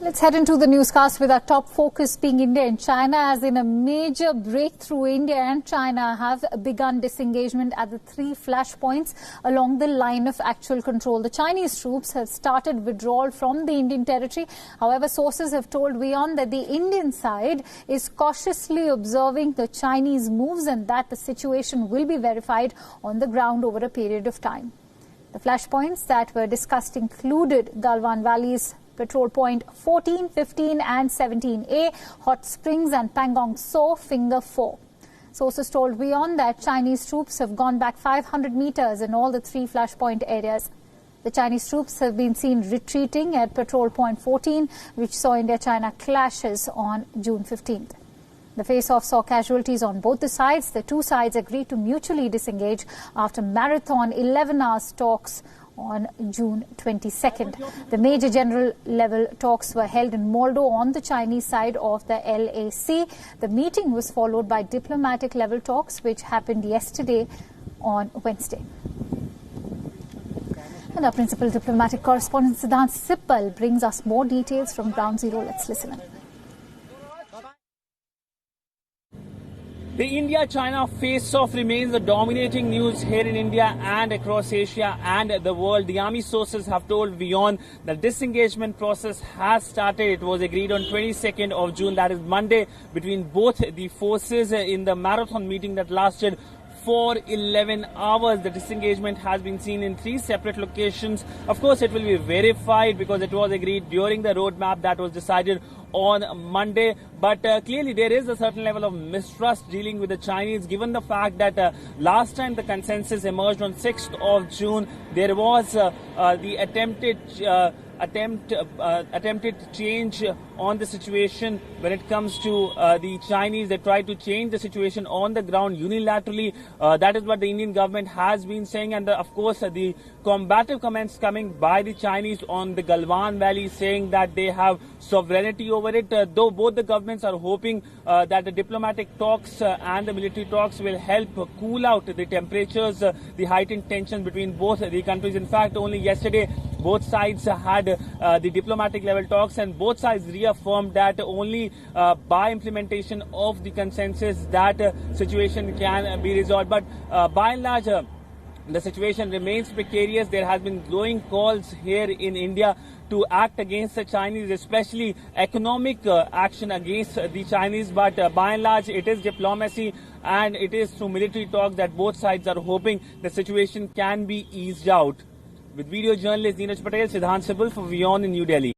Let's head into the newscast with our top focus being India and China. As in a major breakthrough, India and China have begun disengagement at the 3 flashpoints along the line of actual control. The Chinese troops have started withdrawal from the Indian territory. However, sources have told WION that the Indian side is cautiously observing the Chinese moves and that the situation will be verified on the ground over a period of time. The flashpoints that were discussed included Galwan Valley's Patrol Point 14, 15 and 17A, Hot Springs and Pangong So, Finger 4. Sources told WION that Chinese troops have gone back 500 meters in all the 3 flashpoint areas. The Chinese troops have been seen retreating at Patrol Point 14, which saw India-China clashes on June 15th. The face-off saw casualties on both the sides. The two sides agreed to mutually disengage after marathon 11-hour talks on June 22nd. The major general-level talks were held in Moldo on the Chinese side of the LAC. The meeting was followed by diplomatic-level talks, which happened yesterday on Wednesday. And our principal diplomatic correspondent, Siddhant Sippal, brings us more details from Ground Zero. Let's listen in. The India-China face-off remains the dominating news here in India and across Asia and the world. The army sources have told WION the disengagement process has started. It was agreed on 22nd of June, that is Monday, between both the forces in the marathon meeting that lasted for 11 hours. The disengagement has been seen in 3 separate locations. Of course, it will be verified because it was agreed during the roadmap that was decided on Monday. But clearly there is a certain level of mistrust dealing with the Chinese, given the fact that last time the consensus emerged on 6th of June, there was the attempted change on the situation when it comes to the Chinese. They tried to change the situation on the ground unilaterally. That is what the Indian government has been saying. And of course, the combative comments coming by the Chinese on the Galwan Valley, saying that they have sovereignty over it. Though both the governments are hoping that the diplomatic talks and the military talks will help cool out the temperatures, the heightened tension between both the countries. In fact, only yesterday, both sides had the diplomatic level talks, and both sides reaffirmed that only by implementation of the consensus that situation can be resolved. But by and large, the situation remains precarious. There has been growing calls here in India to act against the Chinese, especially economic action against the Chinese. But by and large, it is diplomacy and it is through military talks that both sides are hoping the situation can be eased out. With video journalist Neeraj Patel, Siddhant Sippal for WION in New Delhi.